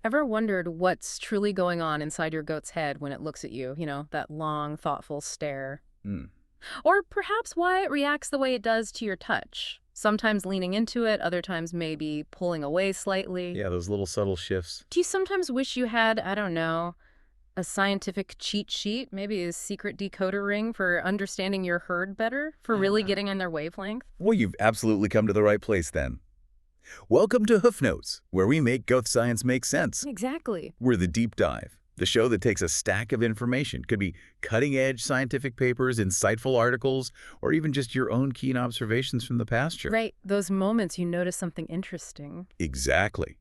Ever wondered what's truly going on inside your goat's head when it looks at you? That long, thoughtful stare. Hmm. Or perhaps why it reacts the way it does to your touch. Sometimes leaning into it, other times maybe pulling away slightly. Yeah, those little subtle shifts. Do you sometimes wish you had, I don't know, a scientific cheat sheet, maybe a secret decoder ring for understanding your herd better, for really getting on their wavelength? Well, you've absolutely come to the right place then. Welcome to Hoof Notes, where we make goat science make sense. Exactly. We're the Deep Dive, the show that takes a stack of information. Could be cutting-edge scientific papers, insightful articles, or even just your own keen observations from the pasture. Right, those moments you notice something interesting. Exactly.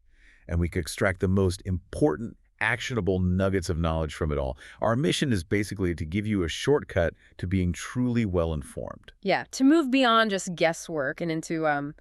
And we could extract the most important, actionable nuggets of knowledge from it all. Our mission is basically to give you a shortcut to being truly well-informed. Yeah, to move beyond just guesswork and into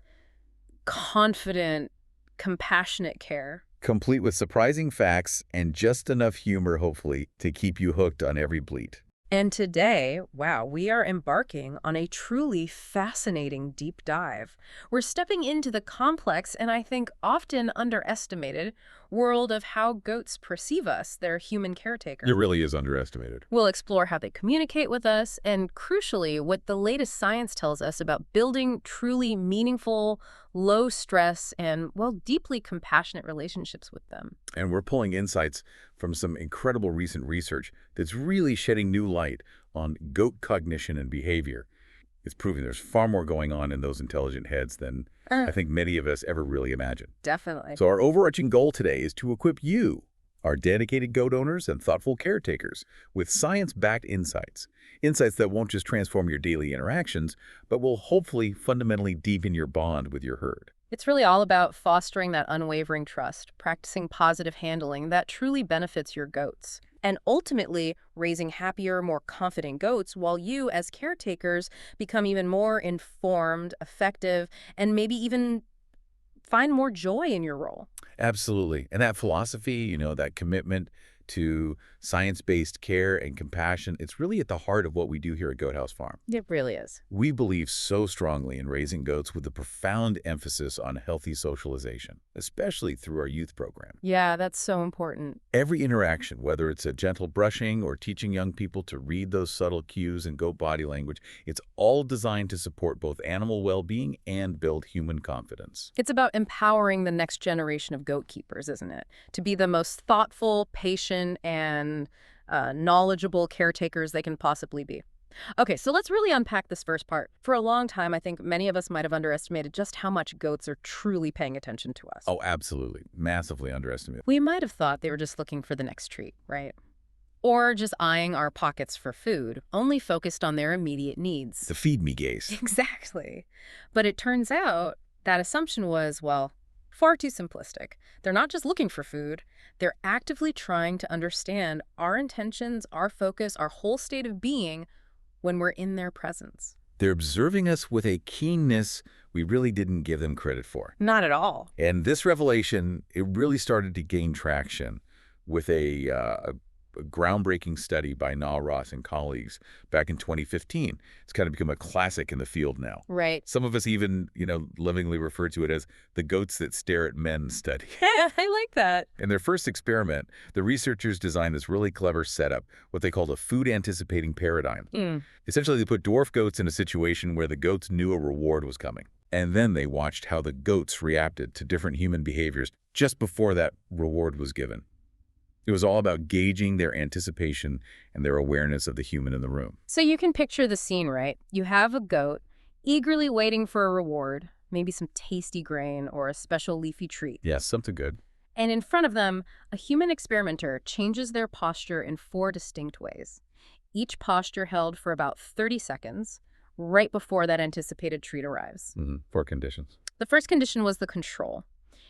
confident, compassionate care. Complete with surprising facts and just enough humor, hopefully, to keep you hooked on every bleat. And today, wow, we are embarking on a truly fascinating deep dive. We're stepping into the complex and I think often underestimated world of how goats perceive us, their human caretaker. It really is underestimated. We'll explore how they communicate with us and, crucially, what the latest science tells us about building truly meaningful, low-stress, and, well, deeply compassionate relationships with them. And we're pulling insights from some incredible recent research that's really shedding new light on goat cognition and behavior. It's proving there's far more going on in those intelligent heads than I think many of us ever really imagined. Definitely. So our overarching goal today is to equip you, our dedicated goat owners and thoughtful caretakers, with science-backed insights. Insights that won't just transform your daily interactions, but will hopefully fundamentally deepen your bond with your herd. It's really all about fostering that unwavering trust, practicing positive handling that truly benefits your goats, and ultimately raising happier, more confident goats while you, as caretakers, become even more informed, effective, and maybe even find more joy in your role. Absolutely. And that philosophy, that commitment to science-based care and compassion, it's really at the heart of what we do here at Goat House Farm. It really is. We believe so strongly in raising goats with a profound emphasis on healthy socialization, especially through our youth program. Yeah, that's so important. Every interaction, whether it's a gentle brushing or teaching young people to read those subtle cues in goat body language, it's all designed to support both animal well-being and build human confidence. It's about empowering the next generation of goat keepers, isn't it? To be the most thoughtful, patient, and knowledgeable caretakers they can possibly be. Okay, so let's really unpack this first part. For a long time, I think many of us might have underestimated just how much goats are truly paying attention to us. Oh, absolutely. Massively underestimated. We might have thought they were just looking for the next treat, right? Or just eyeing our pockets for food, only focused on their immediate needs. The feed me gaze. Exactly. But it turns out that assumption was, well, far too simplistic. They're not just looking for food. They're actively trying to understand our intentions, our focus, our whole state of being when we're in their presence. They're observing us with a keenness we really didn't give them credit for. Not at all. And this revelation, it really started to gain traction with a groundbreaking study by Nawroth and colleagues back in 2015. It's kind of become a classic in the field now. Right. Some of us even, lovingly refer to it as the goats that stare at men study. I like that. In their first experiment, the researchers designed this really clever setup, what they called a food-anticipating paradigm. Essentially, they put dwarf goats in a situation where the goats knew a reward was coming. And then they watched how the goats reacted to different human behaviors just before that reward was given. It was all about gauging their anticipation and their awareness of the human in the room. So you can picture the scene, right? You have a goat eagerly waiting for a reward, maybe some tasty grain or a special leafy treat. Yes, something good. And in front of them, a human experimenter changes their posture in 4 distinct ways. Each posture held for about 30 seconds, right before that anticipated treat arrives. 4 conditions. The first condition was the control.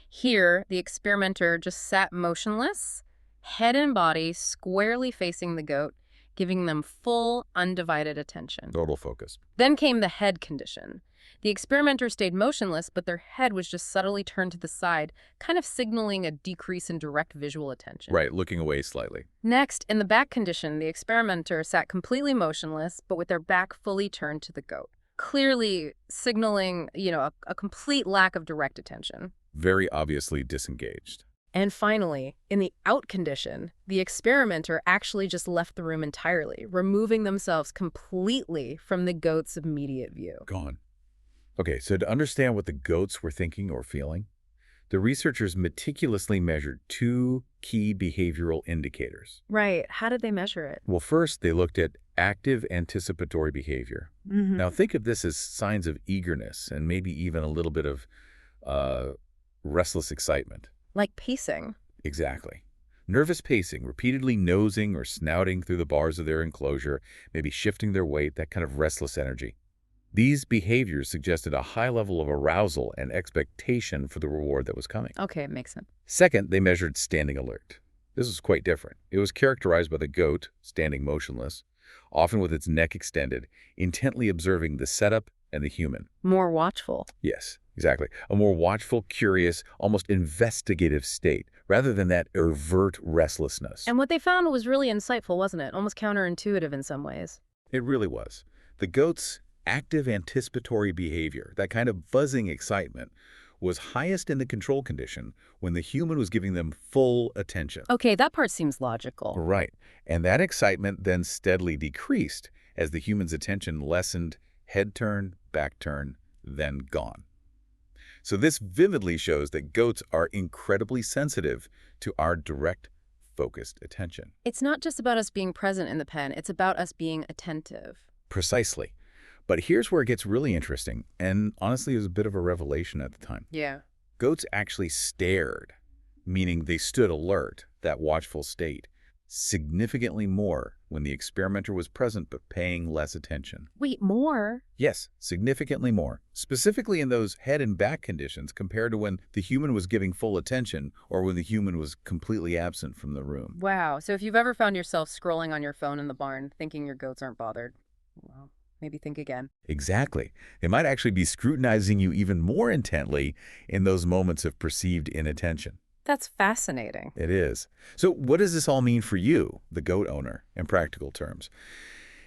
Here, the experimenter just sat motionless, head and body squarely facing the goat, giving them full, undivided attention. Total focus. Then came the head condition. The experimenter stayed motionless, but their head was just subtly turned to the side, kind of signaling a decrease in direct visual attention. Right, looking away slightly. Next, in the back condition, the experimenter sat completely motionless, but with their back fully turned to the goat, clearly signaling, a complete lack of direct attention. Very obviously disengaged. And finally, in the out condition, the experimenter actually just left the room entirely, removing themselves completely from the goat's immediate view. Gone. Okay, so to understand what the goats were thinking or feeling, the researchers meticulously measured two key behavioral indicators. Right. How did they measure it? Well, first, they looked at active anticipatory behavior. Now, think of this as signs of eagerness and maybe even a little bit of restless excitement. Like pacing. Exactly. Nervous pacing, repeatedly nosing or snouting through the bars of their enclosure, maybe shifting their weight, that kind of restless energy. These behaviors suggested a high level of arousal and expectation for the reward that was coming. Okay, makes sense. Second, they measured standing alert. This was quite different. It was characterized by the goat standing motionless, often with its neck extended, intently observing the setup and the human. More watchful. Yes, exactly. A more watchful, curious, almost investigative state, rather than that overt restlessness. And what they found was really insightful, wasn't it? Almost counterintuitive in some ways. It really was. The goat's active anticipatory behavior, that kind of buzzing excitement, was highest in the control condition when the human was giving them full attention. Okay, that part seems logical. Right. And that excitement then steadily decreased as the human's attention lessened, head turn, back turn, then gone. So this vividly shows that goats are incredibly sensitive to our direct, focused attention. It's not just about us being present in the pen, it's about us being attentive. Precisely. But here's where it gets really interesting, and honestly it was a bit of a revelation at the time. Yeah. Goats actually stared, meaning they stood alert, that watchful state, significantly more when the experimenter was present but paying less attention. Wait, more? Yes, significantly more, specifically in those head and back conditions compared to when the human was giving full attention or when the human was completely absent from the room. Wow. So if you've ever found yourself scrolling on your phone in the barn thinking your goats aren't bothered, well, maybe think again. Exactly. They might actually be scrutinizing you even more intently in those moments of perceived inattention. That's fascinating. It is. So what does this all mean for you, the goat owner, in practical terms?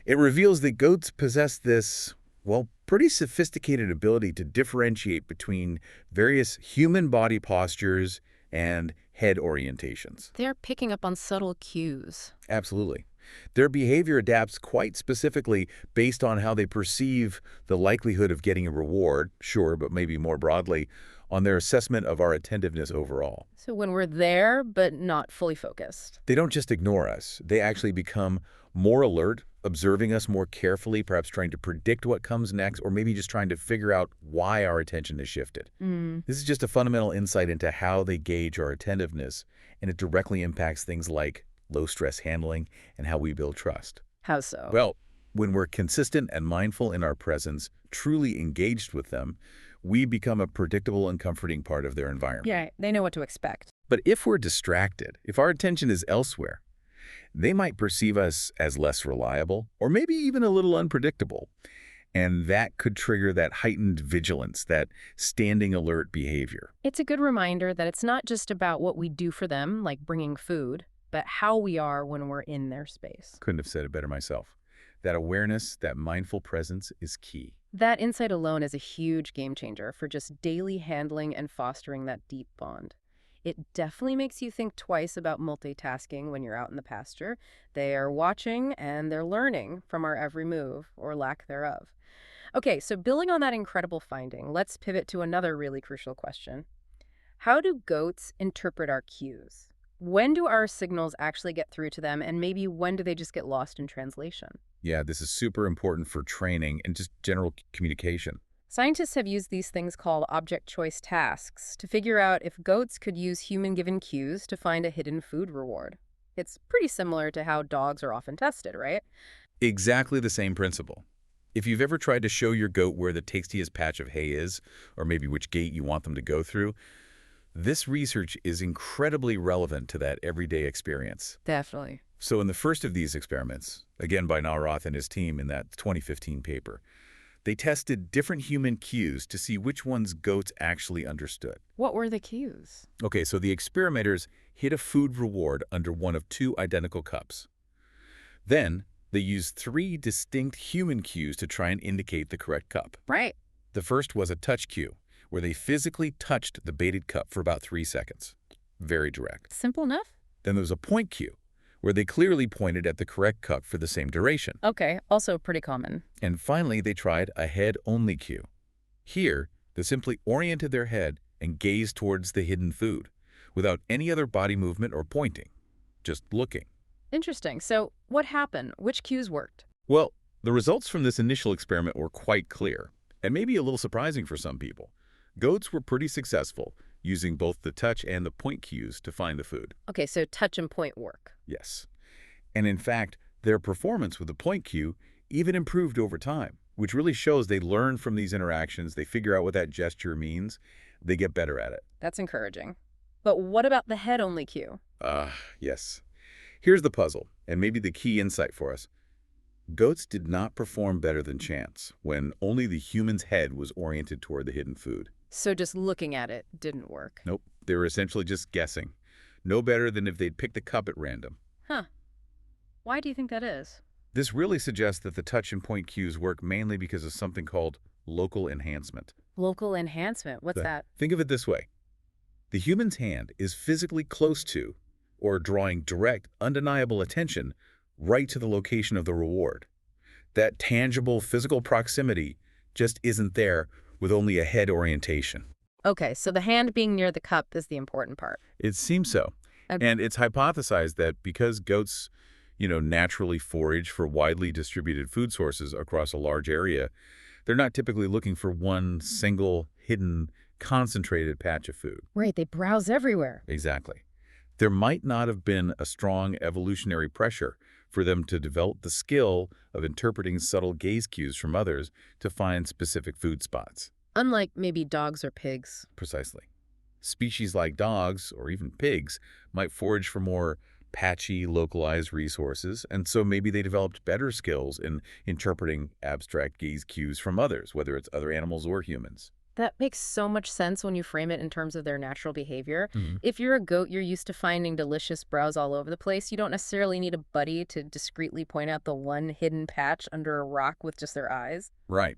It reveals that goats possess this, well, pretty sophisticated ability to differentiate between various human body postures and head orientations. They're picking up on subtle cues. Absolutely. Their behavior adapts quite specifically based on how they perceive the likelihood of getting a reward, sure, but maybe more broadly, on their assessment of our attentiveness overall. So when we're there, but not fully focused. They don't just ignore us. They actually become more alert, observing us more carefully, perhaps trying to predict what comes next, or maybe just trying to figure out why our attention is shifted. This is just a fundamental insight into how they gauge our attentiveness, and it directly impacts things like low-stress handling and how we build trust. How so? Well, when we're consistent and mindful in our presence, truly engaged with them, we become a predictable and comforting part of their environment. Yeah, they know what to expect. But if we're distracted, if our attention is elsewhere, they might perceive us as less reliable or maybe even a little unpredictable. And that could trigger that heightened vigilance, that standing alert behavior. It's a good reminder that it's not just about what we do for them, like bringing food, but how we are when we're in their space. Couldn't have said it better myself. That awareness, that mindful presence is key. That insight alone is a huge game changer for just daily handling and fostering that deep bond. It definitely makes you think twice about multitasking when you're out in the pasture. They are watching and they're learning from our every move, or lack thereof. Okay, so building on that incredible finding, let's pivot to another really crucial question. How do goats interpret our cues? When do our signals actually get through to them, and maybe when do they just get lost in translation? Yeah, this is super important for training and just general communication. Scientists have used these things called object choice tasks to figure out if goats could use human-given cues to find a hidden food reward. It's pretty similar to how dogs are often tested, right? Exactly the same principle. If you've ever tried to show your goat where the tastiest patch of hay is, or maybe which gate you want them to go through, this research is incredibly relevant to that everyday experience. Definitely. So in the first of these experiments, again by Nawroth and his team in that 2015 paper, they tested different human cues to see which ones goats actually understood. What were the cues? Okay, so the experimenters hid a food reward under one of two identical cups. Then they used 3 distinct human cues to try and indicate the correct cup. Right. The first was a touch cue, where they physically touched the baited cup for about 3 seconds. very direct. Simple enough? Then there was a point cue, where they clearly pointed at the correct cup for the same duration. Okay, also pretty common. And finally, they tried a head-only cue. Here, they simply oriented their head and gazed towards the hidden food, without any other body movement or pointing, just looking. Interesting. So what happened? Which cues worked? Well, the results from this initial experiment were quite clear, and maybe a little surprising for some people. Goats were pretty successful, using both the touch and the point cues to find the food. Okay, so touch and point work. Yes. And in fact, their performance with the point cue even improved over time, which really shows they learn from these interactions, they figure out what that gesture means, they get better at it. That's encouraging. But what about the head-only cue? Yes. Here's the puzzle, and maybe the key insight for us. Goats did not perform better than chance when only the human's head was oriented toward the hidden food. So just looking at it didn't work. Nope, they were essentially just guessing. No better than if they'd picked a cup at random. Huh. Why do you think that is? This really suggests that the touch and point cues work mainly because of something called local enhancement. Local enhancement. What's that? Think of it this way. The human's hand is physically close to, or drawing direct, undeniable attention right to the location of the reward. That tangible physical proximity just isn't there with only a head orientation. Okay, so the hand being near the cup is the important part. It seems so. And it's hypothesized that because goats, naturally forage for widely distributed food sources across a large area, they're not typically looking for one single, hidden, concentrated patch of food. Right, they browse everywhere. Exactly. There might not have been a strong evolutionary pressure for them to develop the skill of interpreting subtle gaze cues from others to find specific food spots. Unlike maybe dogs or pigs. Precisely. Species like dogs, or even pigs, might forage for more patchy, localized resources, and so maybe they developed better skills in interpreting abstract gaze cues from others, whether it's other animals or humans. That makes so much sense when you frame it in terms of their natural behavior. Mm-hmm. If you're a goat, you're used to finding delicious browse all over the place. You don't necessarily need a buddy to discreetly point out the one hidden patch under a rock with just their eyes. Right.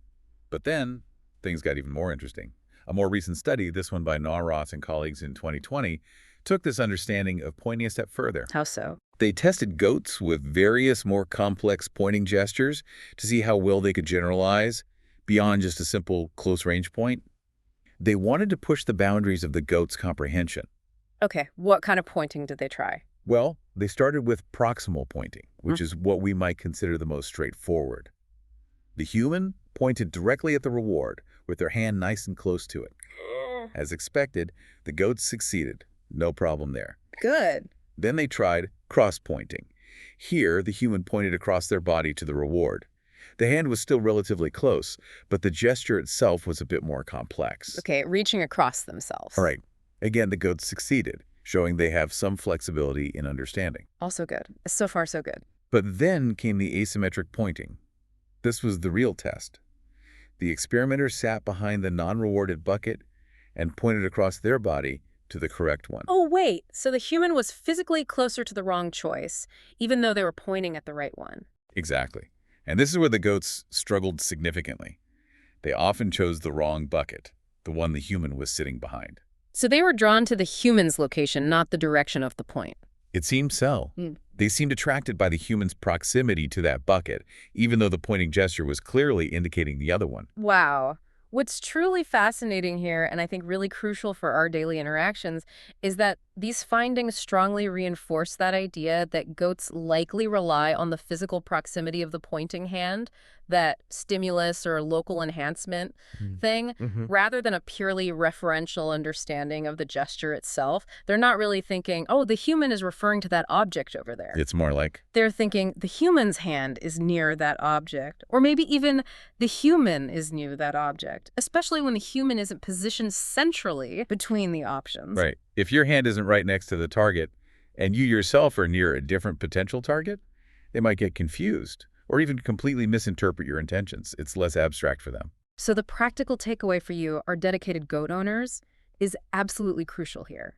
But then, things got even more interesting. A more recent study, this one by Nawroth and colleagues in 2020, took this understanding of pointing a step further. How so? They tested goats with various more complex pointing gestures to see how well they could generalize beyond just a simple close-range point. They wanted to push the boundaries of the goat's comprehension. Okay, what kind of pointing did they try? Well, they started with proximal pointing, which is what we might consider the most straightforward. The human pointed directly at the reward with their hand nice and close to it. As expected, the goats succeeded. No problem there. Good. Then they tried cross-pointing. Here, the human pointed across their body to the reward. The hand was still relatively close, but the gesture itself was a bit more complex. Okay, reaching across themselves. All right. Again, the goats succeeded, showing they have some flexibility in understanding. Also good. So far, so good. But then came the asymmetric pointing. This was the real test. The experimenter sat behind the non-rewarded bucket and pointed across their body to the correct one. Oh, wait. So the human was physically closer to the wrong choice, even though they were pointing at the right one. Exactly. And this is where the goats struggled significantly. They often chose the wrong bucket, the one the human was sitting behind. So they were drawn to the human's location, not the direction of the point. It seemed so. They seemed attracted by the human's proximity to that bucket, even though the pointing gesture was clearly indicating the other one. Wow. What's truly fascinating here, and I think really crucial for our daily interactions, is that these findings strongly reinforce that idea that goats likely rely on the physical proximity of the pointing hand, that stimulus or local enhancement thing, rather than a purely referential understanding of the gesture itself. They're not really thinking, oh, the human is referring to that object over there. It's more like, They're thinking the human's hand is near that object, or maybe even the human is near that object, especially when the human isn't positioned centrally between the options. right, if your hand isn't right next to the target and you yourself are near a different potential target, they might get confused or even completely misinterpret your intentions. It's less abstract for them. So the practical takeaway for you, our dedicated goat owners, is absolutely crucial here.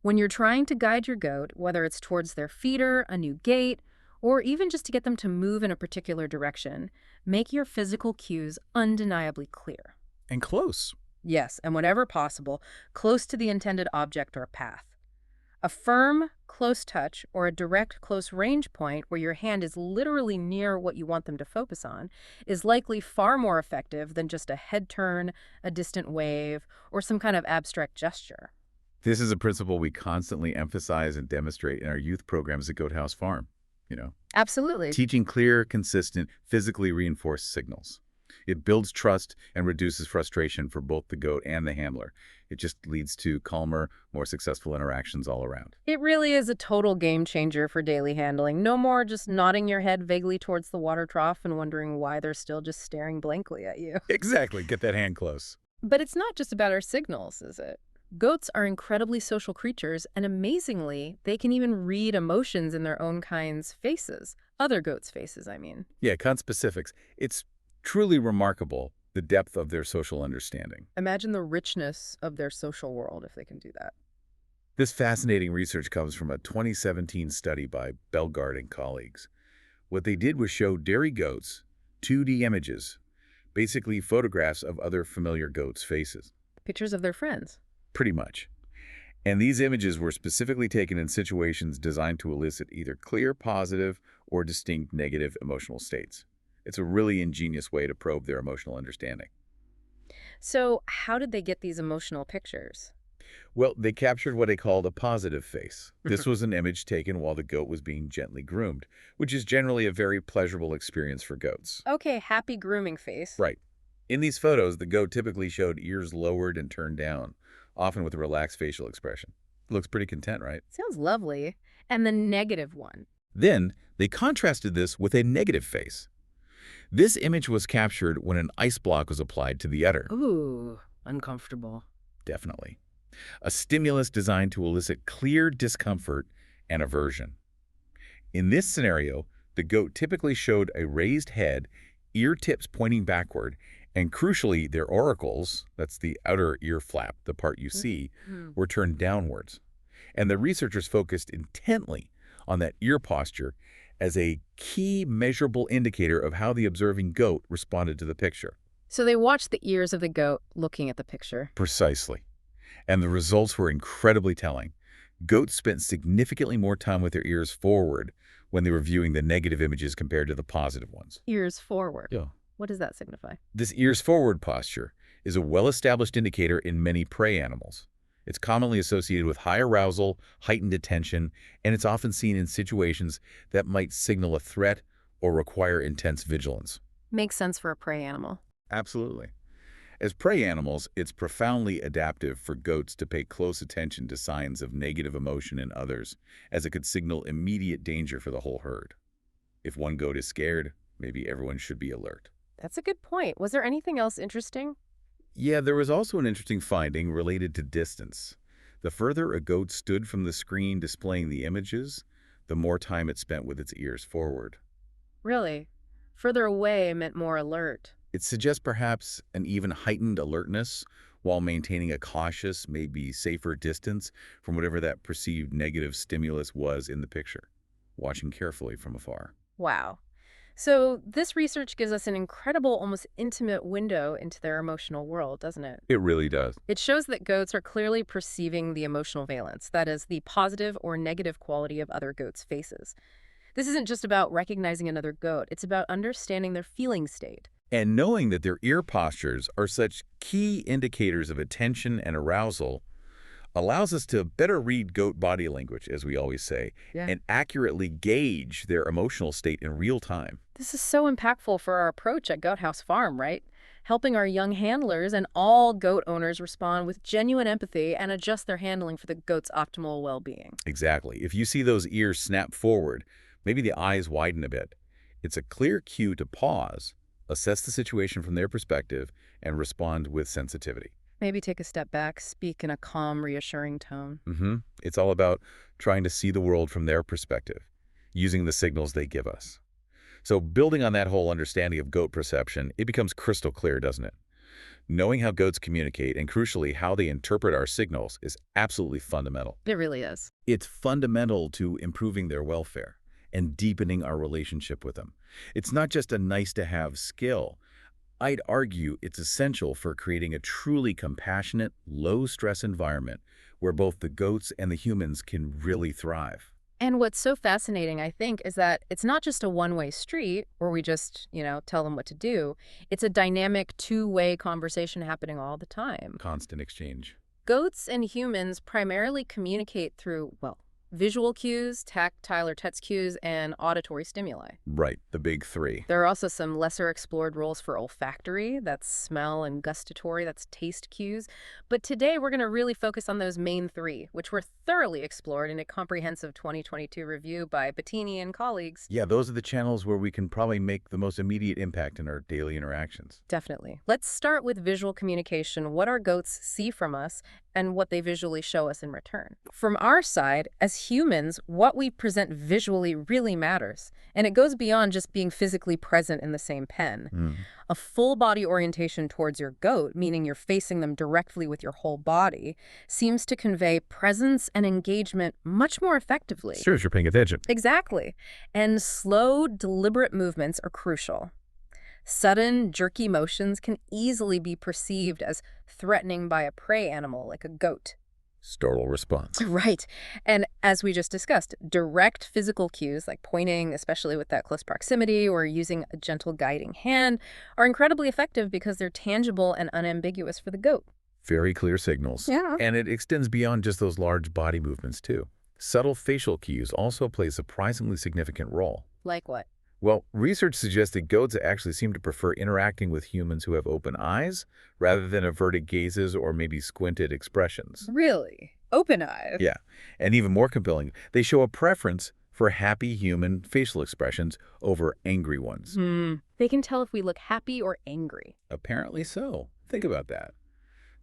When you're trying to guide your goat, whether it's towards their feeder, a new gate, or even just to get them to move in a particular direction, make your physical cues undeniably clear. And close. Yes, and whenever possible, close to the intended object or path. A firm, close touch or a direct, close range point where your hand is literally near what you want them to focus on is likely far more effective than just a head turn, a distant wave, or some kind of abstract gesture. This is a principle we constantly emphasize and demonstrate in our youth programs at Goat House Farm, you know, Absolutely. teaching clear, consistent, physically reinforced signals. It builds trust and reduces frustration for both the goat and the handler. It just leads to calmer, more successful interactions all around. It really is a total game changer for daily handling. No more just nodding your head vaguely towards the water trough and wondering why they're still just staring blankly at you. Exactly. Get that hand close. But it's not just about our signals, is it? Goats are incredibly social creatures, and amazingly, they can even read emotions in their own kind's faces. Other goats' faces, I mean. Yeah, conspecifics. It's truly remarkable, the depth of their social understanding. Imagine the richness of their social world if they can do that. This fascinating research comes from a 2017 study by Bellegarde and colleagues. What they did was show dairy goats 2D images, basically photographs of other familiar goats' faces. Pictures of their friends. Pretty much. And these images were specifically taken in situations designed to elicit either clear positive or distinct negative emotional states. It's a really ingenious way to probe their emotional understanding. So, how did they get these emotional pictures? Well, they captured what they called a positive face. This was an image taken while the goat was being gently groomed, which is generally a very pleasurable experience for goats. Okay, happy grooming face. Right. In these photos, the goat typically showed ears lowered and turned down, often with a relaxed facial expression. Looks pretty content, right? Sounds lovely. And the negative one. Then, they contrasted this with a negative face. This image was captured when an ice block was applied to the udder. Ooh, uncomfortable. Definitely. A stimulus designed to elicit clear discomfort and aversion. In this scenario, the goat typically showed a raised head, ear tips pointing backward, and crucially, their auricles, that's the outer ear flap, the part you see, were turned downwards. And the researchers focused intently on that ear posture as a key measurable indicator of how the observing goat responded to the picture. So they watched the ears of the goat looking at the picture. Precisely. And the results were incredibly telling. Goats spent significantly more time with their ears forward when they were viewing the negative images compared to the positive ones. Ears forward. Yeah. What does that signify? This ears forward posture is a well-established indicator in many prey animals. It's commonly associated with high arousal, heightened attention, and it's often seen in situations that might signal a threat or require intense vigilance. Makes sense for a prey animal. Absolutely. As prey animals, it's profoundly adaptive for goats to pay close attention to signs of negative emotion in others, as it could signal immediate danger for the whole herd. If one goat is scared, maybe everyone should be alert. That's a good point. Was there anything else interesting? Yeah, there was also an interesting finding related to distance. The further a goat stood from the screen displaying the images, the more time it spent with its ears forward. Really? Further away meant more alert. It suggests perhaps an even heightened alertness while maintaining a cautious, maybe safer distance from whatever that perceived negative stimulus was in the picture, watching carefully from afar. Wow. So this research gives us an incredible, almost intimate window into their emotional world, doesn't it? It really does. It shows that goats are clearly perceiving the emotional valence, that is, the positive or negative quality of other goats' faces. This isn't just about recognizing another goat, it's about understanding their feeling state. And knowing that their ear postures are such key indicators of attention and arousal allows us to better read goat body language, as we always say, and accurately gauge their emotional state in real time. This is so impactful for our approach at Goat House Farm, right? Helping our young handlers and all goat owners respond with genuine empathy and adjust their handling for the goat's optimal well-being. Exactly. If you see those ears snap forward, maybe the eyes widen a bit, it's a clear cue to pause, assess the situation from their perspective, and respond with sensitivity. Maybe take a step back, speak in a calm, reassuring tone. It's all about trying to see the world from their perspective, using the signals they give us. So building on that whole understanding of goat perception, it becomes crystal clear, doesn't it? Knowing how goats communicate and, crucially, how they interpret our signals is absolutely fundamental. It really is. It's fundamental to improving their welfare and deepening our relationship with them. It's not just a nice-to-have skill. I'd argue it's essential for creating a truly compassionate, low-stress environment where both the goats and the humans can really thrive. And what's so fascinating, I think, is that it's not just a one-way street where we just, tell them what to do. It's a dynamic two-way conversation happening all the time. Constant exchange. Goats and humans primarily communicate through, well, visual cues, tactile or touch cues, and auditory stimuli. Right, the big three. There are also some lesser explored roles for olfactory, that's smell, and gustatory, that's taste cues. But today we're going to really focus on those main three, which were thoroughly explored in a comprehensive 2022 review by Bettini and colleagues. Yeah, those are the channels where we can probably make the most immediate impact in our daily interactions. Definitely. Let's start with visual communication, what our goats see from us and what they visually show us in return. From our side, as humans, what we present visually really matters, and it goes beyond just being physically present in the same pen. A full body orientation towards your goat, meaning you're facing them directly with your whole body, seems to convey presence and engagement much more effectively. Sure, you're paying attention. Exactly. And slow, deliberate movements are crucial. Sudden, jerky motions can easily be perceived as threatening by a prey animal like a goat. Startle response. Right. And as we just discussed, direct physical cues like pointing, especially with that close proximity, or using a gentle guiding hand, are incredibly effective because they're tangible and unambiguous for the goat. Very clear signals. Yeah. And it extends beyond just those large body movements, too. Subtle facial cues also play a surprisingly significant role. Like what? Well, research suggests that goats actually seem to prefer interacting with humans who have open eyes rather than averted gazes or maybe squinted expressions. Really? Open eyes? Yeah, and even more compelling, they show a preference for happy human facial expressions over angry ones. They can tell if we look happy or angry. Apparently so. Think about that.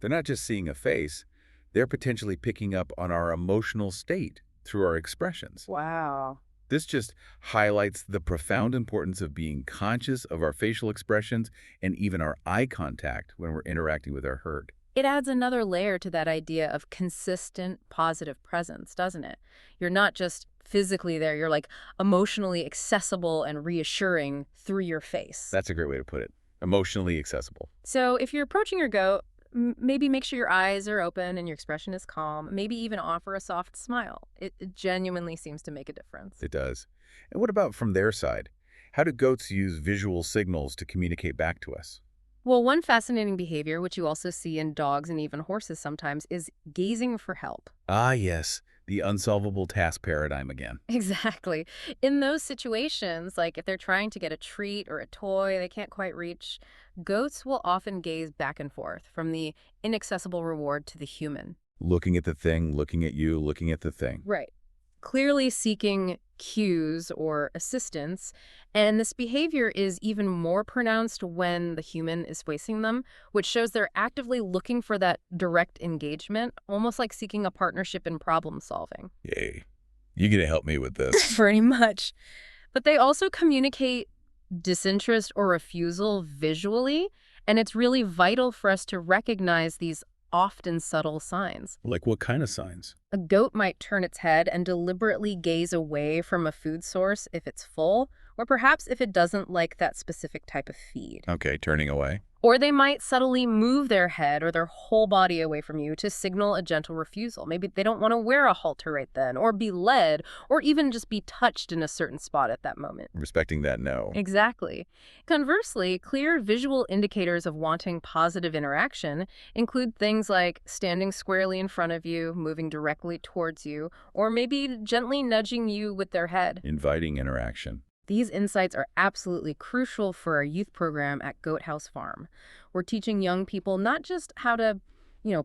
They're not just seeing a face, they're potentially picking up on our emotional state through our expressions. Wow. This just highlights the profound importance of being conscious of our facial expressions and even our eye contact when we're interacting with our herd. It adds another layer to that idea of consistent, positive presence, doesn't it? You're not just physically there, you're like emotionally accessible and reassuring through your face. That's a great way to put it. Emotionally accessible. So if you're approaching your goat, maybe make sure your eyes are open and your expression is calm. Maybe even offer a soft smile. It genuinely seems to make a difference. It does. And what about from their side? How do goats use visual signals to communicate back to us? Well, one fascinating behavior, which you also see in dogs and even horses sometimes, is gazing for help. Ah, yes. The unsolvable task paradigm again. Exactly. In those situations, like if they're trying to get a treat or a toy they can't quite reach, goats will often gaze back and forth from the inaccessible reward to the human. Looking at the thing, looking at you, looking at the thing. Right. Clearly seeking cues or assistance, and this behavior is even more pronounced when the human is facing them, which shows they're actively looking for that direct engagement, almost like seeking a partnership in problem solving. Yay. You gonna help me with this? Pretty much. But they also communicate disinterest or refusal visually, and it's really vital for us to recognize these often subtle signs. Like what kind of signs? A goat might turn its head and deliberately gaze away from a food source if it's full, or perhaps if it doesn't like that specific type of feed. Okay, turning away. Or they might subtly move their head or their whole body away from you to signal a gentle refusal. Maybe they don't want to wear a halter right then, or be led, or even just be touched in a certain spot at that moment. Respecting that no. Exactly. Conversely, clear visual indicators of wanting positive interaction include things like standing squarely in front of you, moving directly towards you, or maybe gently nudging you with their head. Inviting interaction. These insights are absolutely crucial for our youth program at Goat House Farm. We're teaching young people not just how to,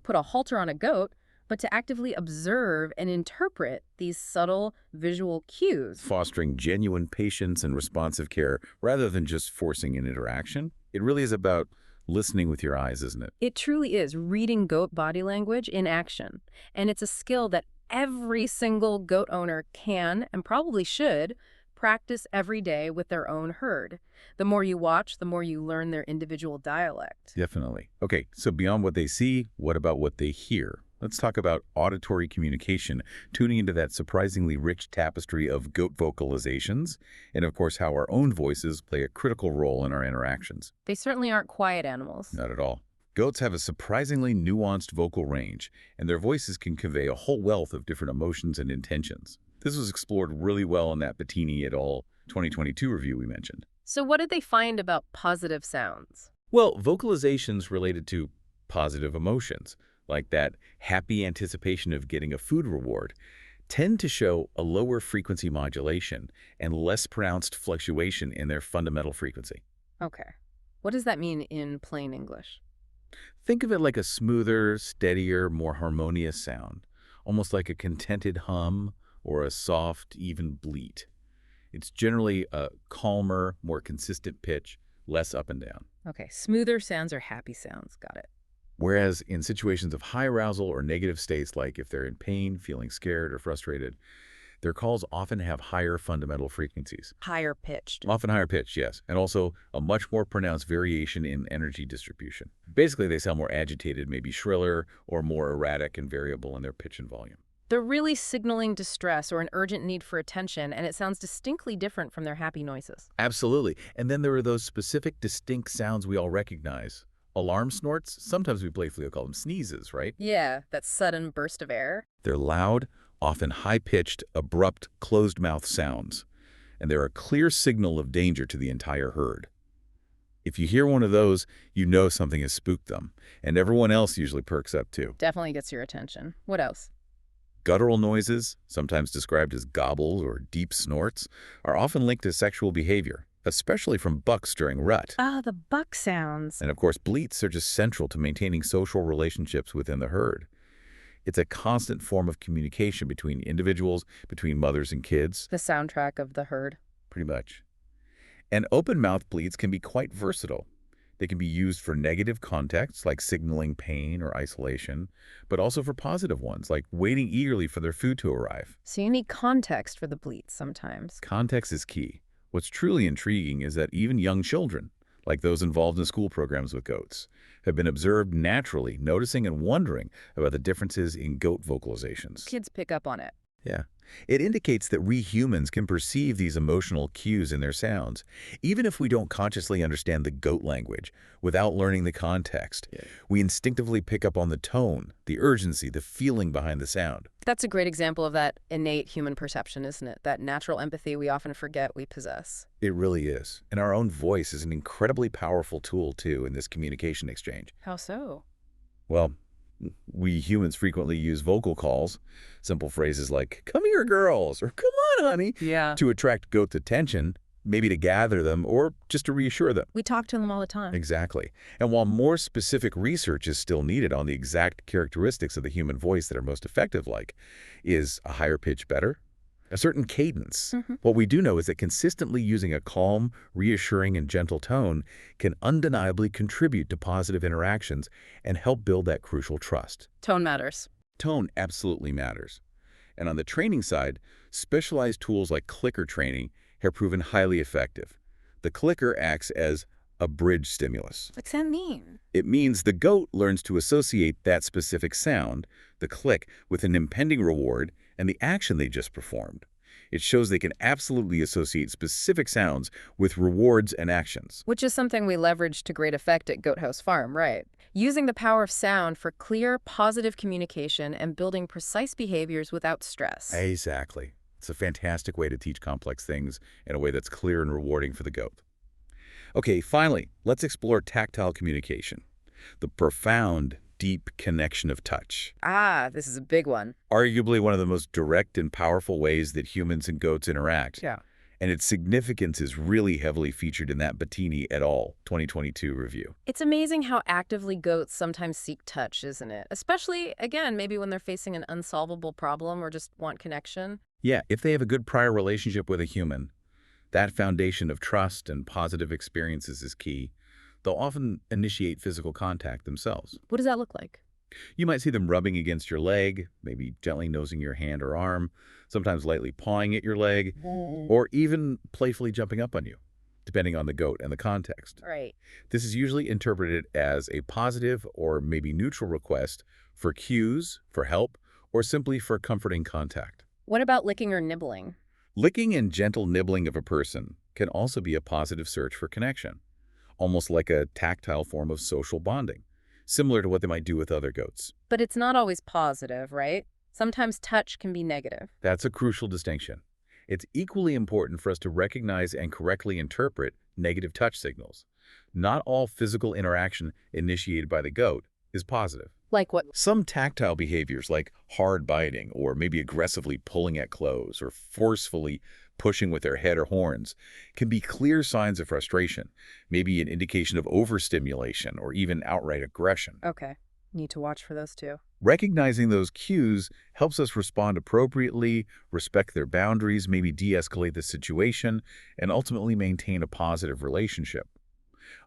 put a halter on a goat, but to actively observe and interpret these subtle visual cues. Fostering genuine patience and responsive care rather than just forcing an interaction. It really is about listening with your eyes, isn't it? It truly is reading goat body language in action. And it's a skill that every single goat owner can and probably should practice every day with their own herd. The more you watch, the more you learn their individual dialect. Definitely. Okay, so beyond what they see, what about what they hear? Let's talk about auditory communication, tuning into that surprisingly rich tapestry of goat vocalizations, and of course how our own voices play a critical role in our interactions. They certainly aren't quiet animals. Not at all. Goats have a surprisingly nuanced vocal range, and their voices can convey a whole wealth of different emotions and intentions. This was explored really well in that Bettini et al. 2022 review we mentioned. So what did they find about positive sounds? Well, vocalizations related to positive emotions, like that happy anticipation of getting a food reward, tend to show a lower frequency modulation and less pronounced fluctuation in their fundamental frequency. Okay. What does that mean in plain English? Think of it like a smoother, steadier, more harmonious sound, almost like a contented hum or a soft, even bleat. It's generally a calmer, more consistent pitch, less up and down. Okay, smoother sounds are happy sounds. Got it. Whereas in situations of high arousal or negative states, like if they're in pain, feeling scared or frustrated, their calls often have higher fundamental frequencies. Higher pitched. Often higher pitched, yes, and also a much more pronounced variation in energy distribution. Basically, they sound more agitated, maybe shriller, or more erratic and variable in their pitch and volume. They're really signaling distress or an urgent need for attention, and it sounds distinctly different from their happy noises. Absolutely. And then there are those specific, distinct sounds we all recognize. Alarm snorts, sometimes we playfully call them sneezes, right? Yeah, that sudden burst of air. They're loud, often high-pitched, abrupt, closed-mouth sounds, and they're a clear signal of danger to the entire herd. If you hear one of those, you know something has spooked them, and everyone else usually perks up too. Definitely gets your attention. What else? Guttural noises, sometimes described as gobbles or deep snorts, are often linked to sexual behavior, especially from bucks during rut. Ah, the buck sounds. And of course, bleats are just central to maintaining social relationships within the herd. It's a constant form of communication between individuals, between mothers and kids. The soundtrack of the herd. Pretty much. And open-mouth bleats can be quite versatile. They can be used for negative contexts, like signaling pain or isolation, but also for positive ones, like waiting eagerly for their food to arrive. So you need context for the bleats sometimes. Context is key. What's truly intriguing is that even young children, like those involved in school programs with goats, have been observed naturally noticing and wondering about the differences in goat vocalizations. Kids pick up on it. Yeah. It indicates that we humans can perceive these emotional cues in their sounds, even if we don't consciously understand the goat language without learning the context. Yeah. We instinctively pick up on the tone, the urgency, the feeling behind the sound. That's a great example of that innate human perception, isn't it? That natural empathy we often forget we possess. It really is. And our own voice is an incredibly powerful tool, too, in this communication exchange. How so? Well, we humans frequently use vocal calls, simple phrases like, "Come here, girls," or "Come on, honey," to attract goats' attention, maybe to gather them or just to reassure them. We talk to them all the time. Exactly. And while more specific research is still needed on the exact characteristics of the human voice that are most effective, like, is a higher pitch better? A certain cadence. What we do know is that consistently using a calm, reassuring, and gentle tone can undeniably contribute to positive interactions and help build that crucial trust. Tone matters. Tone absolutely matters. And on the training side, specialized tools like clicker training have proven highly effective. The clicker acts as a bridge stimulus. What's that mean? It means the goat learns to associate that specific sound, the click, with an impending reward and the action they just performed. It shows they can absolutely associate specific sounds with rewards and actions. Which is something we leverage to great effect at Goat House Farm, right? Using the power of sound for clear, positive communication and building precise behaviors without stress. Exactly. It's a fantastic way to teach complex things in a way that's clear and rewarding for the goat. Okay, finally, let's explore tactile communication. The profound, deep connection of touch. Ah, this is a big one. Arguably one of the most direct and powerful ways that humans and goats interact. Yeah. And its significance is really heavily featured in that Bettini et al. 2022 review. It's amazing how actively goats sometimes seek touch, isn't it? Especially, again, maybe when they're facing an unsolvable problem or just want connection. Yeah, if they have a good prior relationship with a human, that foundation of trust and positive experiences is key. They'll often initiate physical contact themselves. What does that look like? You might see them rubbing against your leg, maybe gently nosing your hand or arm, sometimes lightly pawing at your leg, or even playfully jumping up on you, depending on the goat and the context. Right. This is usually interpreted as a positive or maybe neutral request for cues, for help, or simply for comforting contact. What about licking or nibbling? Licking and gentle nibbling of a person can also be a positive search for connection, almost like a tactile form of social bonding, similar to what they might do with other goats. But it's not always positive, right? Sometimes touch can be negative. That's a crucial distinction. It's equally important for us to recognize and correctly interpret negative touch signals. Not all physical interaction initiated by the goat is positive. Like what? Some tactile behaviors like hard biting or maybe aggressively pulling at clothes or forcefully pushing with their head or horns can be clear signs of frustration, maybe an indication of overstimulation or even outright aggression. Okay, need to watch for those too. Recognizing those cues helps us respond appropriately, respect their boundaries, maybe de-escalate the situation, and ultimately maintain a positive relationship.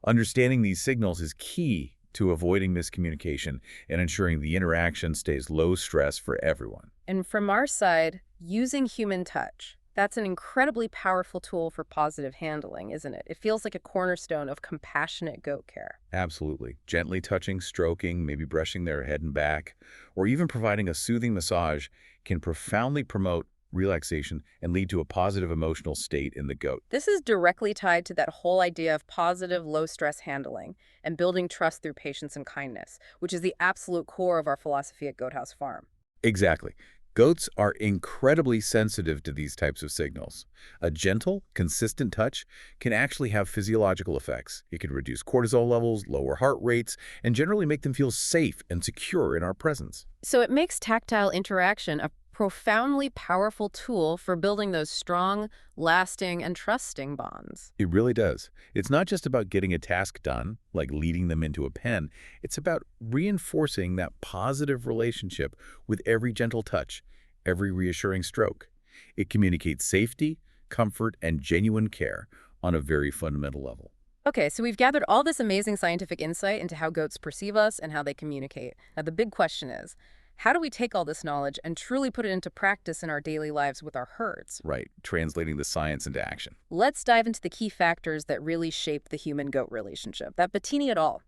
Understanding these signals is key to avoiding miscommunication and ensuring the interaction stays low stress for everyone. And from our side, using human touch. That's an incredibly powerful tool for positive handling, isn't it? It feels like a cornerstone of compassionate goat care. Absolutely. Gently touching, stroking, maybe brushing their head and back, or even providing a soothing massage can profoundly promote relaxation and lead to a positive emotional state in the goat. This is directly tied to that whole idea of positive, low-stress handling and building trust through patience and kindness, which is the absolute core of our philosophy at Goat House Farm. Exactly. Goats are incredibly sensitive to these types of signals. A gentle, consistent touch can actually have physiological effects. It can reduce cortisol levels, lower heart rates, and generally make them feel safe and secure in our presence. So it makes tactile interaction a profoundly powerful tool for building those strong, lasting, and trusting bonds. It really does. It's not just about getting a task done, like leading them into a pen. It's about reinforcing that positive relationship with every gentle touch, every reassuring stroke. It communicates safety, comfort, and genuine care on a very fundamental level. Okay, so we've gathered all this amazing scientific insight into how goats perceive us and how they communicate. Now, the big question is, how do we take all this knowledge and truly put it into practice in our daily lives with our herds? Right, translating the science into action. Let's dive into the key factors that really shape the human-goat relationship. That Bettini et al.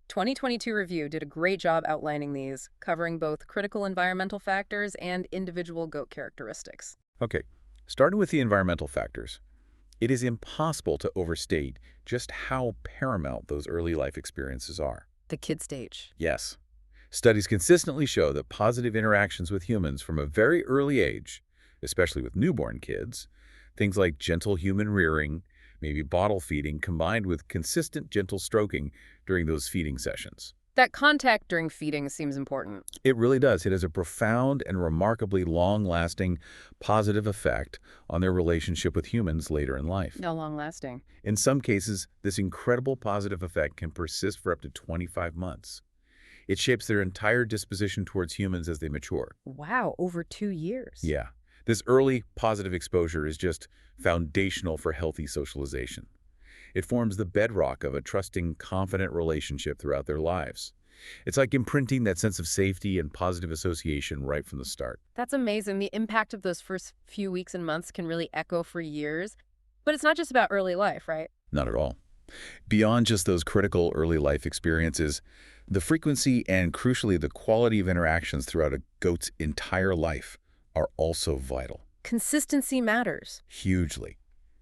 2022 review did a great job outlining these, covering both critical environmental factors and individual goat characteristics. Okay, starting with the environmental factors. It is impossible to overstate just how paramount those early life experiences are. The kid stage. Yes. Studies consistently show that positive interactions with humans from a very early age, especially with newborn kids, things like gentle human rearing, maybe bottle feeding, combined with consistent gentle stroking during those feeding sessions. That contact during feeding seems important. It really does. It has a profound and remarkably long-lasting positive effect on their relationship with humans later in life. How long-lasting? In some cases, this incredible positive effect can persist for up to 25 months. It shapes their entire disposition towards humans as they mature. Wow, over 2 years. Yeah. This early positive exposure is just foundational for healthy socialization. It forms the bedrock of a trusting, confident relationship throughout their lives. It's like imprinting that sense of safety and positive association right from the start. That's amazing. The impact of those first few weeks and months can really echo for years. But it's not just about early life, right? Not at all. Beyond just those critical early life experiences, the frequency and, crucially, the quality of interactions throughout a goat's entire life are also vital. Consistency matters. Hugely.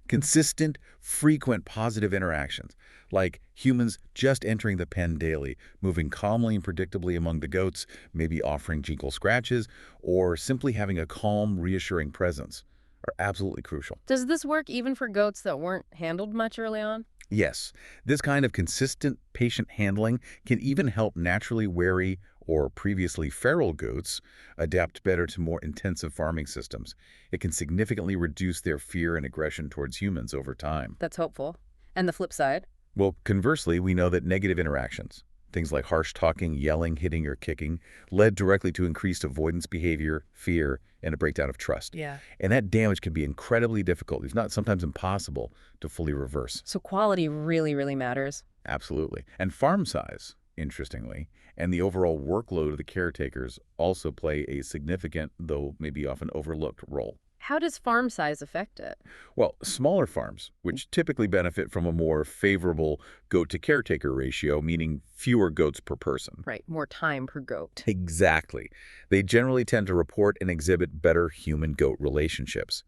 Consistent, frequent positive interactions, like humans just entering the pen daily, moving calmly and predictably among the goats, maybe offering gentle scratches, or simply having a calm, reassuring presence, are absolutely crucial. Does this work even for goats that weren't handled much early on? Yes, this kind of consistent patient handling can even help naturally wary or previously feral goats adapt better to more intensive farming systems. It can significantly reduce their fear and aggression towards humans over time. That's hopeful. And the flip side? Well, conversely, we know that negative interactions, things like harsh talking, yelling, hitting, or kicking, led directly to increased avoidance behavior, fear, and a breakdown of trust. Yeah. And that damage can be incredibly difficult, if not sometimes impossible, to fully reverse. So quality really, really matters. Absolutely. And farm size, interestingly, and the overall workload of the caretakers also play a significant, though maybe often overlooked, role. How does farm size affect it? Well, smaller farms, which typically benefit from a more favorable goat-to-caretaker ratio, meaning fewer goats per person. Right, more time per goat. Exactly. They generally tend to report and exhibit better human-goat relationships.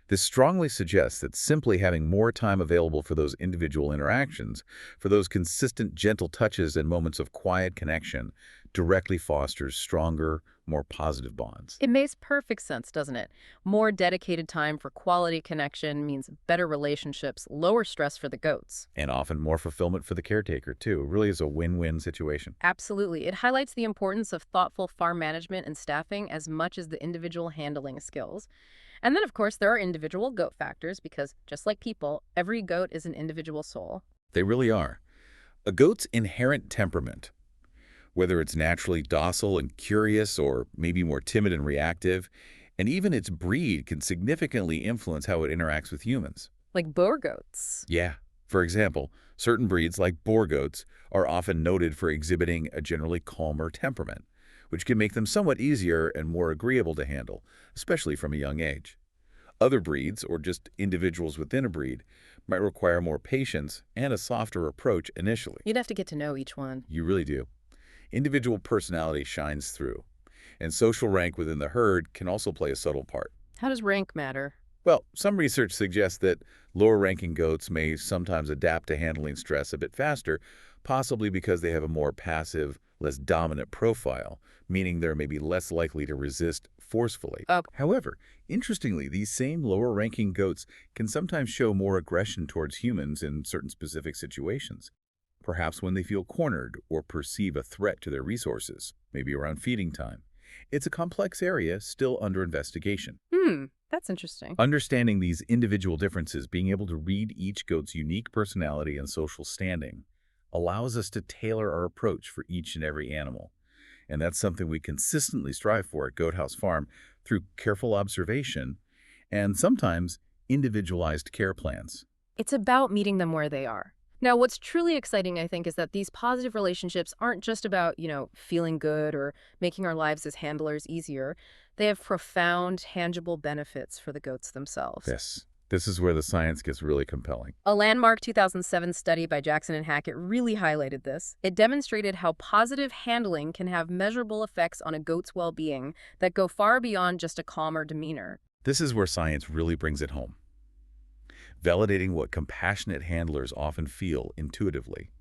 This strongly suggests that simply having more time available for those individual interactions, for those consistent gentle touches and moments of quiet connection, directly fosters stronger, more positive bonds. It makes perfect sense, doesn't it? More dedicated time for quality connection means better relationships, lower stress for the goats. And often more fulfillment for the caretaker, too. It really is a win-win situation. Absolutely. It highlights the importance of thoughtful farm management and staffing as much as the individual handling skills. And then, of course, there are individual goat factors because, just like people, every goat is an individual soul. They really are. A goat's inherent temperament, whether it's naturally docile and curious or maybe more timid and reactive, and even its breed can significantly influence how it interacts with humans. Like boer goats. Yeah. For example, certain breeds like boer goats are often noted for exhibiting a generally calmer temperament, which can make them somewhat easier and more agreeable to handle, especially from a young age. Other breeds, or just individuals within a breed, might require more patience and a softer approach initially. You'd have to get to know each one. You really do. Individual personality shines through, and social rank within the herd can also play a subtle part. How does rank matter? Well, some research suggests that lower-ranking goats may sometimes adapt to handling stress a bit faster, possibly because they have a more passive, less dominant profile, meaning they're maybe less likely to resist forcefully. Okay. However, interestingly, these same lower-ranking goats can sometimes show more aggression towards humans in certain specific situations. Perhaps when they feel cornered or perceive a threat to their resources, maybe around feeding time. It's a complex area still under investigation. That's interesting. Understanding these individual differences, being able to read each goat's unique personality and social standing, allows us to tailor our approach for each and every animal. And that's something we consistently strive for at Goat House Farm through careful observation and sometimes individualized care plans. It's about meeting them where they are. Now, what's truly exciting, I think, is that these positive relationships aren't just about, feeling good or making our lives as handlers easier. They have profound, tangible benefits for the goats themselves. Yes, this is where the science gets really compelling. A landmark 2007 study by Jackson and Hackett really highlighted this. It demonstrated how positive handling can have measurable effects on a goat's well-being that go far beyond just a calmer demeanor. This is where science really brings it home, validating what compassionate handlers often feel intuitively.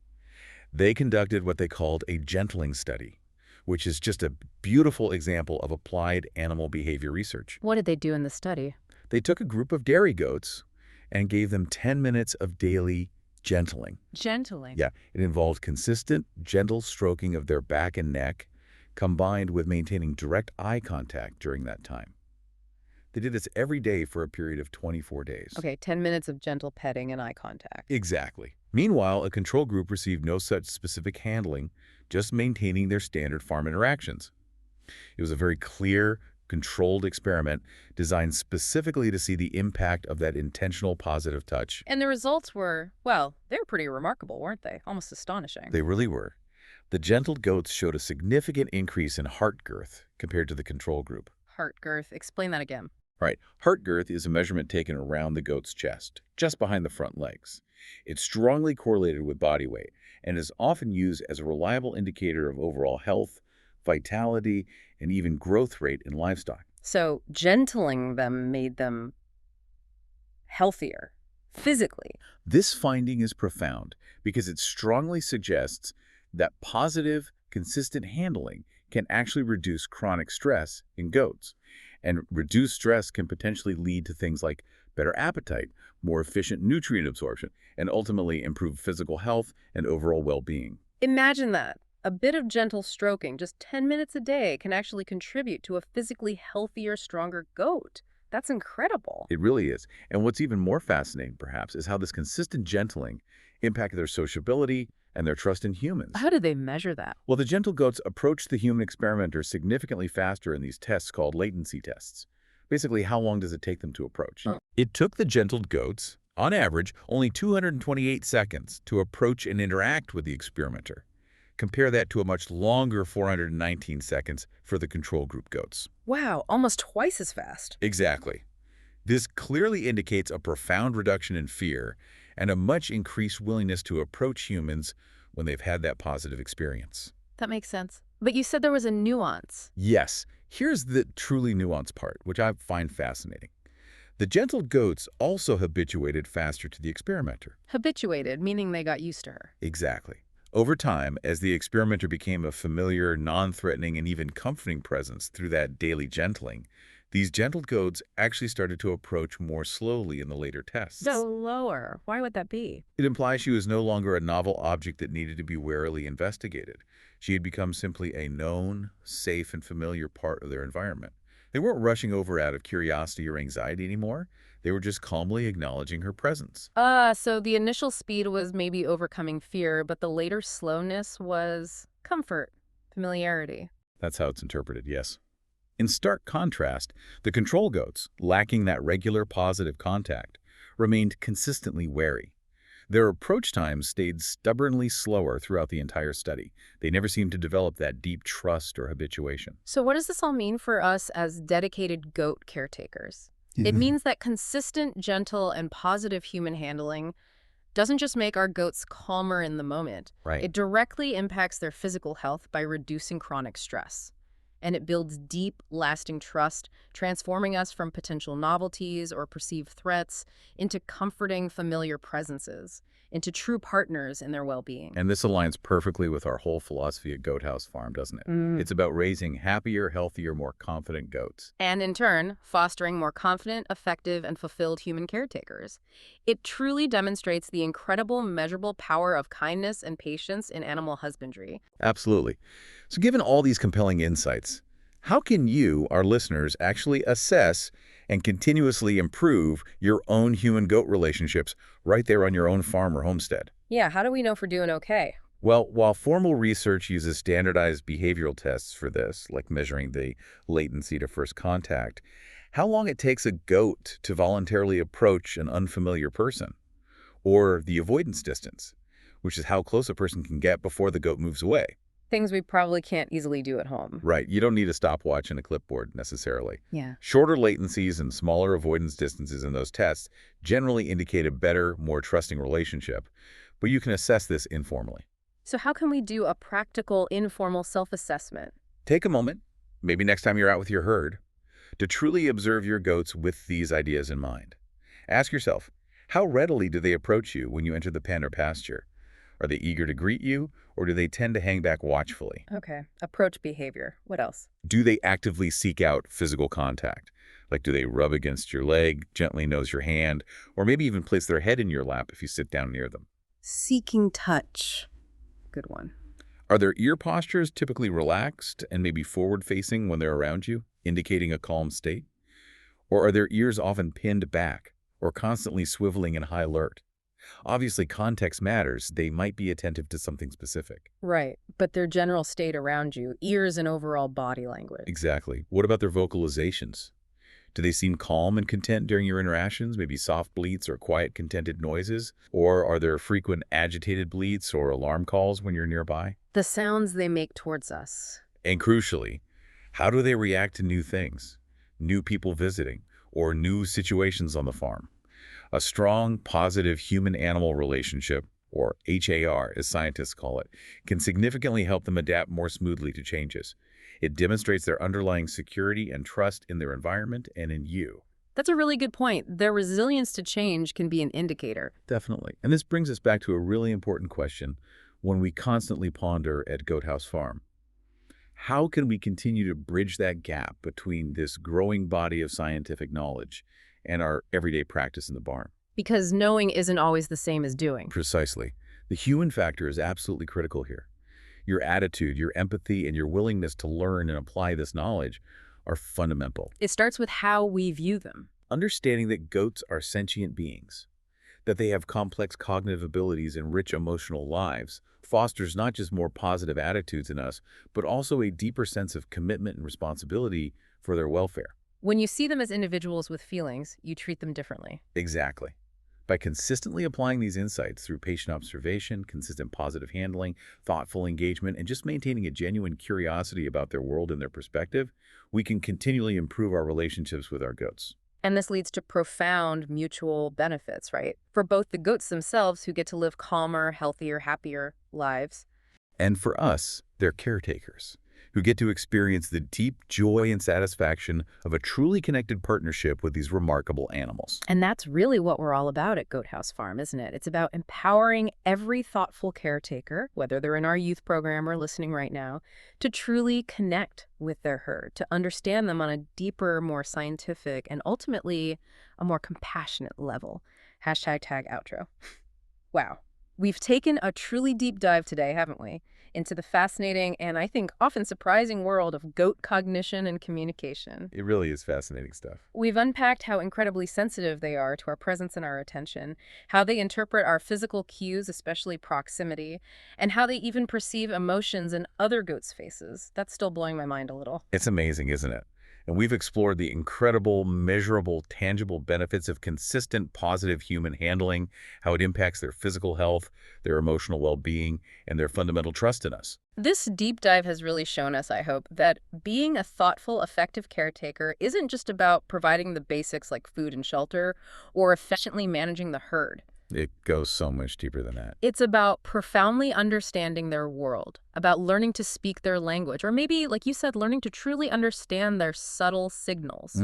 They conducted what they called a gentling study, which is just a beautiful example of applied animal behavior research. What did they do in the study? They took a group of dairy goats and gave them 10 minutes of daily gentling. Gentling? Yeah, it involved consistent, gentle stroking of their back and neck, combined with maintaining direct eye contact during that time. They did this every day for a period of 24 days. Okay, 10 minutes of gentle petting and eye contact. Exactly. Meanwhile, a control group received no such specific handling, just maintaining their standard farm interactions. It was a very clear, controlled experiment designed specifically to see the impact of that intentional positive touch. And the results were, well, they were pretty remarkable, weren't they? Almost astonishing. They really were. The gentle goats showed a significant increase in heart girth compared to the control group. Heart girth. Explain that again. Right. Heart girth is a measurement taken around the goat's chest, just behind the front legs. It's strongly correlated with body weight and is often used as a reliable indicator of overall health, vitality, and even growth rate in livestock. So gentling them made them healthier, physically. This finding is profound because it strongly suggests that positive, consistent handling can actually reduce chronic stress in goats. And reduced stress can potentially lead to things like better appetite, more efficient nutrient absorption, and ultimately improve physical health and overall well-being. Imagine that. A bit of gentle stroking, just 10 minutes a day, can actually contribute to a physically healthier, stronger goat. That's incredible. It really is. And what's even more fascinating, perhaps, is how this consistent gentling impacted their sociability and their trust in humans. How did they measure that? Well, the gentle goats approached the human experimenter significantly faster in these tests called latency tests. Basically, how long does it take them to approach? It took the gentle goats, on average, only 228 seconds to approach and interact with the experimenter. Compare that to a much longer 419 seconds for the control group goats. Wow, almost twice as fast. Exactly. This clearly indicates a profound reduction in fear and a much increased willingness to approach humans when they've had that positive experience. That makes sense. But you said there was a nuance. Yes, here's the truly nuanced part, which I find fascinating. The gentle goats also habituated faster to the experimenter. Habituated, meaning they got used to her. Exactly. Over time, as the experimenter became a familiar, non-threatening, and even comforting presence through that daily gentling, these gentle goats actually started to approach more slowly in the later tests. Slower. Why would that be? It implies she was no longer a novel object that needed to be warily investigated. She had become simply a known, safe, and familiar part of their environment. They weren't rushing over out of curiosity or anxiety anymore. They were just calmly acknowledging her presence. So the initial speed was maybe overcoming fear, but the later slowness was comfort, familiarity. That's how it's interpreted, yes. In stark contrast, the control goats, lacking that regular positive contact, remained consistently wary. Their approach times stayed stubbornly slower throughout the entire study. They never seemed to develop that deep trust or habituation. So what does this all mean for us as dedicated goat caretakers? It means that consistent, gentle, and positive human handling doesn't just make our goats calmer in the moment. Right. It directly impacts their physical health by reducing chronic stress. And it builds deep, lasting trust, transforming us from potential novelties or perceived threats into comforting, familiar presences, into true partners in their well-being. And this aligns perfectly with our whole philosophy at Goat House Farm, doesn't it? It's about raising happier, healthier, more confident goats. And in turn, fostering more confident, effective, and fulfilled human caretakers. It truly demonstrates the incredible, measurable power of kindness and patience in animal husbandry. Absolutely. So given all these compelling insights, how can you, our listeners, actually assess and continuously improve your own human-goat relationships right there on your own farm or homestead? Yeah, how do we know if we're doing okay? Well, while formal research uses standardized behavioral tests for this, like measuring the latency to first contact, how long it takes a goat to voluntarily approach an unfamiliar person, or the avoidance distance, which is how close a person can get before the goat moves away. Things we probably can't easily do at home. Right, you don't need a stopwatch and a clipboard necessarily. Yeah. Shorter latencies and smaller avoidance distances in those tests generally indicate a better, more trusting relationship, but you can assess this informally. So how can we do a practical, informal self-assessment? Take a moment, maybe next time you're out with your herd, to truly observe your goats with these ideas in mind. Ask yourself, how readily do they approach you when you enter the pen or pasture? Are they eager to greet you, or do they tend to hang back watchfully? Okay. Approach behavior. What else? Do they actively seek out physical contact? Like, do they rub against your leg, gently nose your hand, or maybe even place their head in your lap if you sit down near them? Seeking touch. Good one. Are their ear postures typically relaxed and maybe forward-facing when they're around you, indicating a calm state? Or are their ears often pinned back or constantly swiveling in high alert? Obviously, context matters. They might be attentive to something specific. Right, but their general state around you, ears and overall body language. Exactly. What about their vocalizations? Do they seem calm and content during your interactions, maybe soft bleats or quiet, contented noises? Or are there frequent agitated bleats or alarm calls when you're nearby? The sounds they make towards us. And crucially, how do they react to new things, new people visiting, or new situations on the farm? A strong, positive human-animal relationship, or HAR as scientists call it, can significantly help them adapt more smoothly to changes. It demonstrates their underlying security and trust in their environment and in you. That's a really good point. Their resilience to change can be an indicator. Definitely. And this brings us back to a really important question when we constantly ponder at Goat House Farm. How can we continue to bridge that gap between this growing body of scientific knowledge and our everyday practice in the barn? Because knowing isn't always the same as doing. Precisely. The human factor is absolutely critical here. Your attitude, your empathy, and your willingness to learn and apply this knowledge are fundamental. It starts with how we view them. Understanding that goats are sentient beings, that they have complex cognitive abilities and rich emotional lives, fosters not just more positive attitudes in us, but also a deeper sense of commitment and responsibility for their welfare. When you see them as individuals with feelings, you treat them differently. Exactly. By consistently applying these insights through patient observation, consistent positive handling, thoughtful engagement, and just maintaining a genuine curiosity about their world and their perspective, we can continually improve our relationships with our goats. And this leads to profound mutual benefits, right? For both the goats themselves, who get to live calmer, healthier, happier lives. And for us, they're caretakers who get to experience the deep joy and satisfaction of a truly connected partnership with these remarkable animals. And that's really what we're all about at Goat House Farm, isn't it? It's about empowering every thoughtful caretaker, whether they're in our youth program or listening right now, to truly connect with their herd, to understand them on a deeper, more scientific, and ultimately a more compassionate level. Hashtag tag outro. Wow. We've taken a truly deep dive today, haven't we, into the fascinating and I think often surprising world of goat cognition and communication. It really is fascinating stuff. We've unpacked how incredibly sensitive they are to our presence and our attention, how they interpret our physical cues, especially proximity, and how they even perceive emotions in other goats' faces. That's still blowing my mind a little. It's amazing, isn't it? And we've explored the incredible, measurable, tangible benefits of consistent, positive human handling, how it impacts their physical health, their emotional well-being, and their fundamental trust in us. This deep dive has really shown us, I hope, that being a thoughtful, effective caretaker isn't just about providing the basics like food and shelter or efficiently managing the herd. It goes so much deeper than that. It's about profoundly understanding their world, about learning to speak their language, or maybe, like you said, learning to truly understand their subtle signals.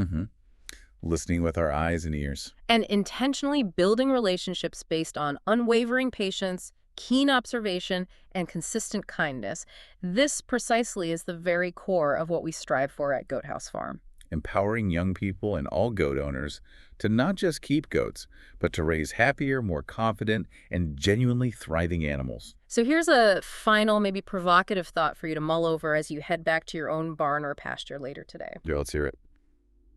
Listening with our eyes and ears. And intentionally building relationships based on unwavering patience, keen observation, and consistent kindness. This precisely is the very core of what we strive for at Goat House Farm. Empowering young people and all goat owners to not just keep goats, but to raise happier, more confident, and genuinely thriving animals. So here's a final, maybe provocative thought for you to mull over as you head back to your own barn or pasture later today. Yeah, let's hear it.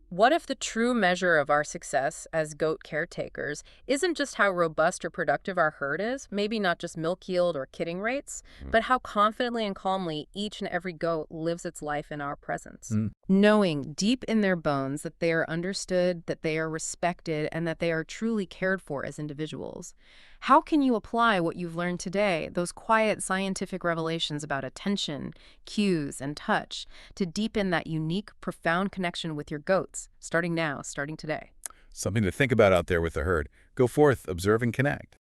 What if the true measure of our success as goat caretakers isn't just how robust or productive our herd is, maybe not just milk yield or kidding rates, but how confidently and calmly each and every goat lives its life in our presence? Knowing deep in their bones that they are understood, that they are respected, and that they are truly cared for as individuals. How can you apply what you've learned today, those quiet scientific revelations about attention, cues, and touch, to deepen that unique, profound connection with your goats, starting now, starting today? Something to think about out there with the herd. Go forth, observe, and connect.